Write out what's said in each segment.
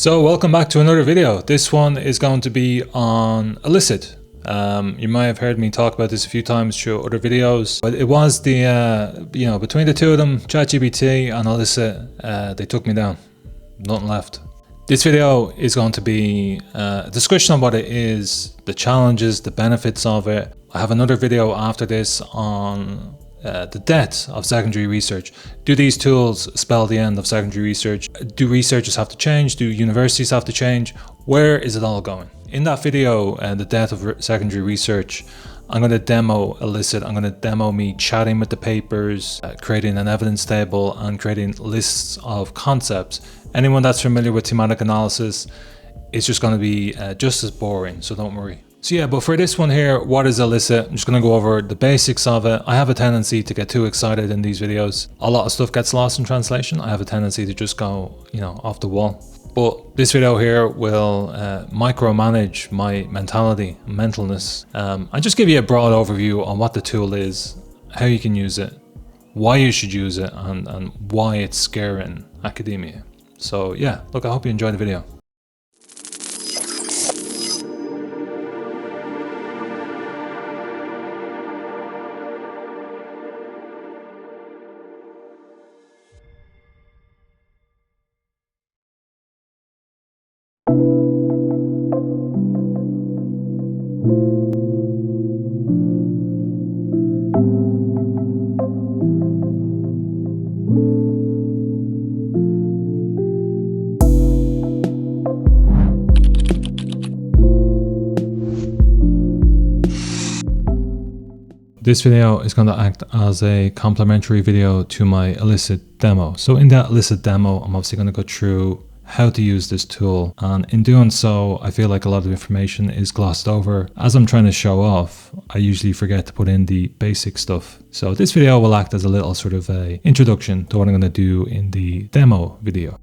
So welcome back to another video. This one is going to be on Elicit. You might have heard me talk about this a few times through other videos, but it was the, between the two of them, ChatGPT and Elicit, they took me down. Nothing left. This video is going to be a discussion on what it is, the challenges, the benefits of it. I have another video after this on the death of secondary research. Do these tools spell the end of secondary research? Do researchers have to change? Do universities have to change? Where is it all going? In that video, the death of secondary research, I'm going to demo Elicit. I'm going to demo me chatting with the papers, creating an evidence table, and creating lists of concepts. Anyone that's familiar with thematic analysis, it's just going to be just as boring, so don't worry. So yeah, but for this one here, what is Elicit? I'm just going to go over the basics of it. I have a tendency to get too excited in these videos. A lot of stuff gets lost in translation. I have a tendency to just go, off the wall. But this video here will micromanage my mentality, mentalness. I just give you a broad overview on what the tool is, how you can use it, why you should use it, and why it's scaring academia. So yeah, look, I hope you enjoy the video. This video is going to act as a complementary video to my Elicit demo. So in that Elicit demo, I'm obviously going to go through how to use this tool. And in doing so, I feel like a lot of information is glossed over. As I'm trying to show off, I usually forget to put in the basic stuff. So this video will act as a little sort of a introduction to what I'm going to do in the demo video.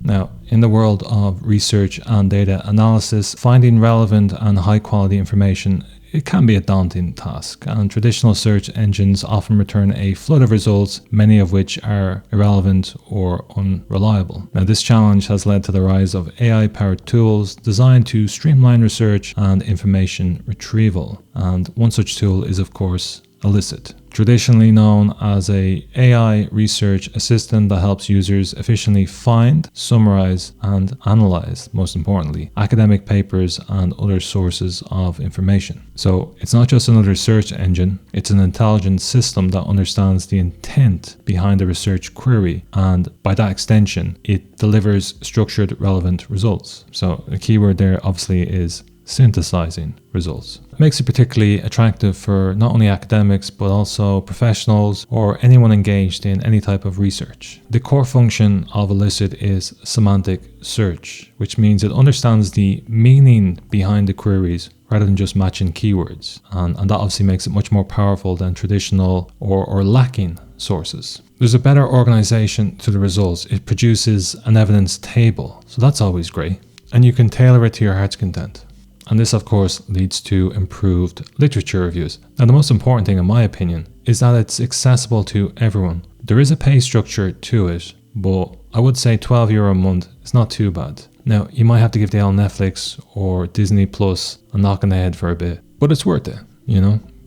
Now, in the world of research and data analysis, finding relevant and high quality information, it can be a daunting task, and traditional search engines often return a flood of results, many of which are irrelevant or unreliable. Now, this challenge has led to the rise of AI-powered tools designed to streamline research and information retrieval. And one such tool is, of course, Elicit, traditionally known as a AI research assistant that helps users efficiently find, summarize, and analyze, most importantly, academic papers and other sources of information. So it's not just another search engine, it's an intelligent system that understands the intent behind the research query, and by that extension, it delivers structured, relevant results. So the keyword there obviously is synthesizing results. It makes it particularly attractive for not only academics but also professionals or anyone engaged in any type of research. The core function of Elicit is semantic search, which means it understands the meaning behind the queries rather than just matching keywords. And that obviously makes it much more powerful than traditional or lacking sources. There's a better organization to the results. It produces an evidence table, so that's always great. And you can tailor it to your heart's content. And this, of course, leads to improved literature reviews. Now, the most important thing, in my opinion, is that it's accessible to everyone. There is a pay structure to it, but I would say €12 a month is not too bad. Now, you might have to give the old Netflix or Disney Plus a knock on the head for a bit, but it's worth it, You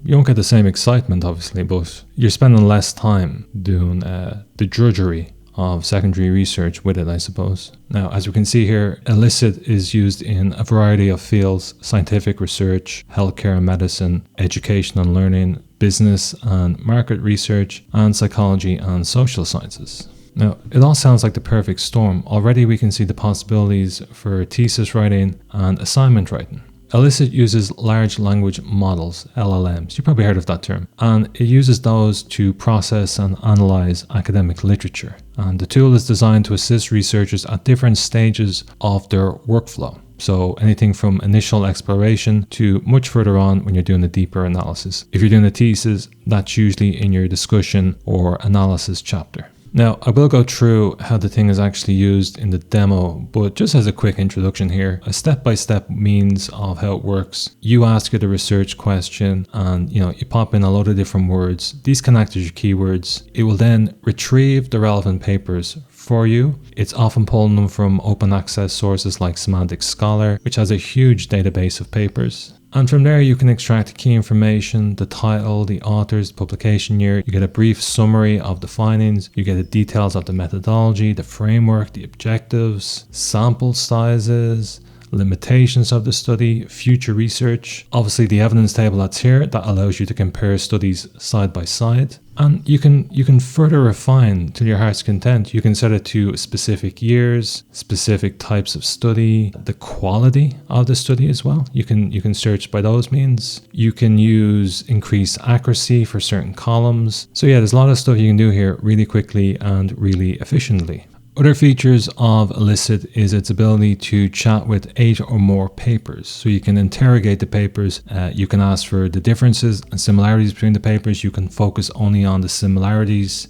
don't get the same excitement, obviously, but you're spending less time doing the drudgery of secondary research with it, I suppose. Now, as we can see here, Elicit is used in a variety of fields: scientific research, healthcare and medicine, education and learning, business and market research, and psychology and social sciences. Now, it all sounds like the perfect storm. Already we can see the possibilities for thesis writing and assignment writing. Elicit uses large language models, LLMs. You probably heard of that term. And it uses those to process and analyze academic literature. And the tool is designed to assist researchers at different stages of their workflow. So anything from initial exploration to much further on when you're doing a deeper analysis. If you're doing a thesis, that's usually in your discussion or analysis chapter. Now, I will go through how the thing is actually used in the demo, but just as a quick introduction here, a step-by-step means of how it works. You ask it a research question and you pop in a load of different words. These can act as your keywords. It will then retrieve the relevant papers for you. It's often pulling them from open access sources like Semantic Scholar, which has a huge database of papers. And from there you can extract key information, the title, the authors, publication year. You get a brief summary of the findings. You get the details of the methodology, the framework, the objectives, sample sizes, limitations of the study, future research, obviously the evidence table that's here that allows you to compare studies side by side. And you can further refine to your heart's content. You can set it to specific years, specific types of study, the quality of the study as well. You can search by those means. You can use increased accuracy for certain columns. So yeah, there's a lot of stuff you can do here really quickly and really efficiently. Other features of Elicit is its ability to chat with 8 or more papers. So you can interrogate the papers, you can ask for the differences and similarities between the papers. You can focus only on the similarities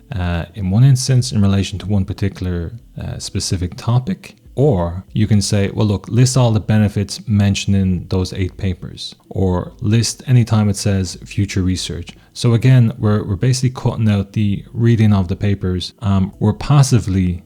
in one instance in relation to one particular specific topic. Or you can say, well, look, list all the benefits mentioned in those 8 papers, or list anytime it says future research. So again, we're basically cutting out the reading of the papers. We're passively,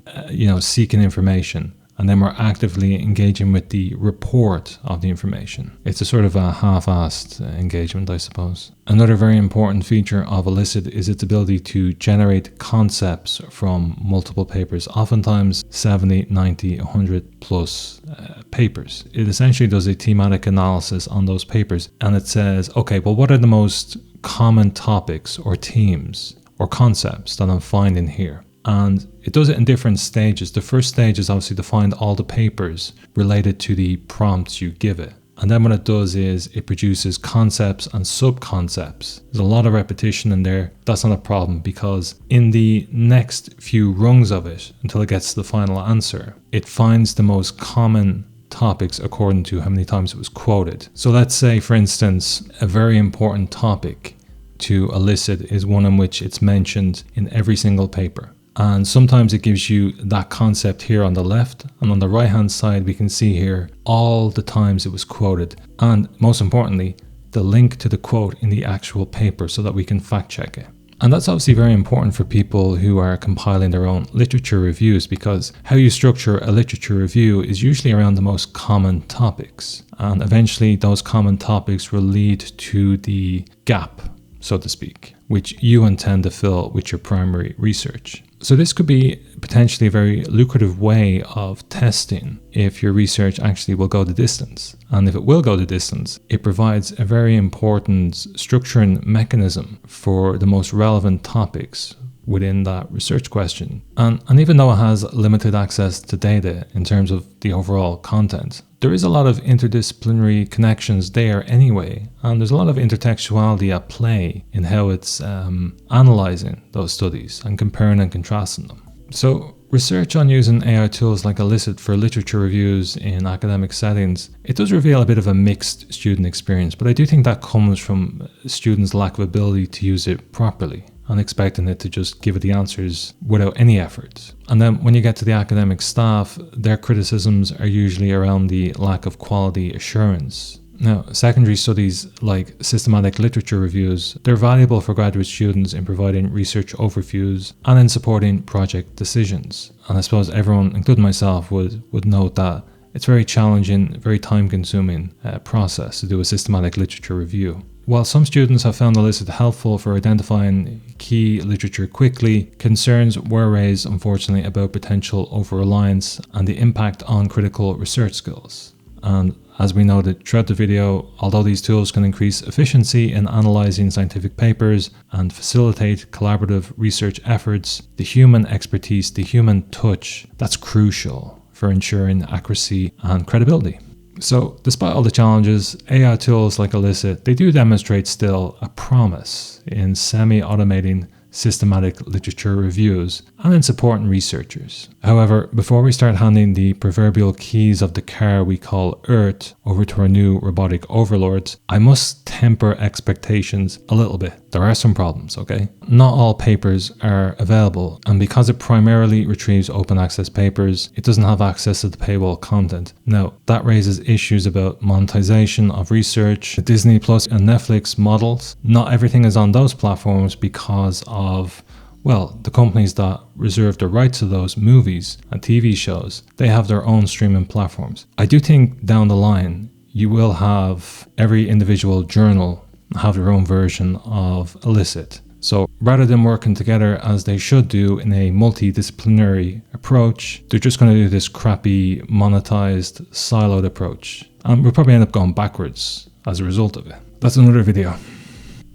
seeking information, and then we're actively engaging with the report of the information. It's a sort of a half-assed engagement, I suppose. Another very important feature of Elicit is its ability to generate concepts from multiple papers, oftentimes 70, 90, 100 plus papers. It essentially does a thematic analysis on those papers, and it says, okay, well, what are the most common topics or themes or concepts that I'm finding here? And it does it in different stages. The first stage is obviously to find all the papers related to the prompts you give it. And then what it does is it produces concepts and sub-concepts. There's a lot of repetition in there. That's not a problem, because in the next few rungs of it, until it gets to the final answer, it finds the most common topics according to how many times it was quoted. So let's say, for instance, a very important topic to Elicit is one in which it's mentioned in every single paper. And sometimes it gives you that concept here on the left, and on the right hand side we can see here all the times it was quoted, and most importantly the link to the quote in the actual paper so that we can fact check it. And that's obviously very important for people who are compiling their own literature reviews, because how you structure a literature review is usually around the most common topics, and eventually those common topics will lead to the gap, so to speak, which you intend to fill with your primary research. So this could be potentially a very lucrative way of testing if your research actually will go the distance. And if it will go the distance, it provides a very important structuring mechanism for the most relevant topics within that research question. And even though it has limited access to data in terms of the overall content, there is a lot of interdisciplinary connections there anyway, and there's a lot of intertextuality at play in how it's analyzing those studies and comparing and contrasting them. So research on using AI tools like Elicit for literature reviews in academic settings, it does reveal a bit of a mixed student experience, but I do think that comes from students' lack of ability to use it properly and expecting it to just give it the answers without any effort. And then when you get to the academic staff, their criticisms are usually around the lack of quality assurance. Now, secondary studies like systematic literature reviews, they're valuable for graduate students in providing research overviews and in supporting project decisions. And I suppose everyone, including myself, would note that it's very challenging, very time-consuming process to do a systematic literature review. While some students have found Elicit helpful for identifying key literature quickly, concerns were raised, unfortunately, about potential over-reliance and the impact on critical research skills. And as we noted throughout the video, although these tools can increase efficiency in analyzing scientific papers and facilitate collaborative research efforts, the human expertise, the human touch, that's crucial for ensuring accuracy and credibility. So despite all the challenges, AI tools like Elicit, they do demonstrate still a promise in semi-automating systematic literature reviews and in supporting researchers. However, before we start handing the proverbial keys of the car we call Earth over to our new robotic overlords, I must temper expectations a little bit. There are some problems, okay? Not all papers are available, and because it primarily retrieves open access papers, it doesn't have access to the paywall content. Now, that raises issues about monetization of research. Disney Plus and Netflix models, not everything is on those platforms because of well, the companies that reserve the rights to those movies and TV shows, they have their own streaming platforms. I do think down the line, you will have every individual journal have their own version of Elicit. So rather than working together as they should do in a multidisciplinary approach, they're just going to do this crappy, monetized, siloed approach. And we'll probably end up going backwards as a result of it. That's another video.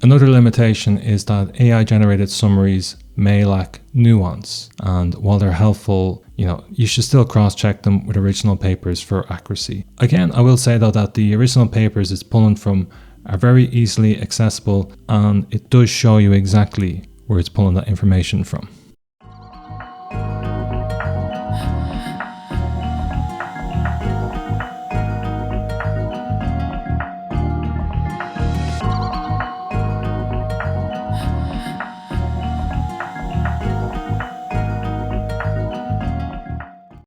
Another limitation is that AI-generated summaries may lack nuance, and while they're helpful, you should still cross-check them with original papers for accuracy. Again, I will say though that the original papers it's pulling from are very easily accessible, and it does show you exactly where it's pulling that information from.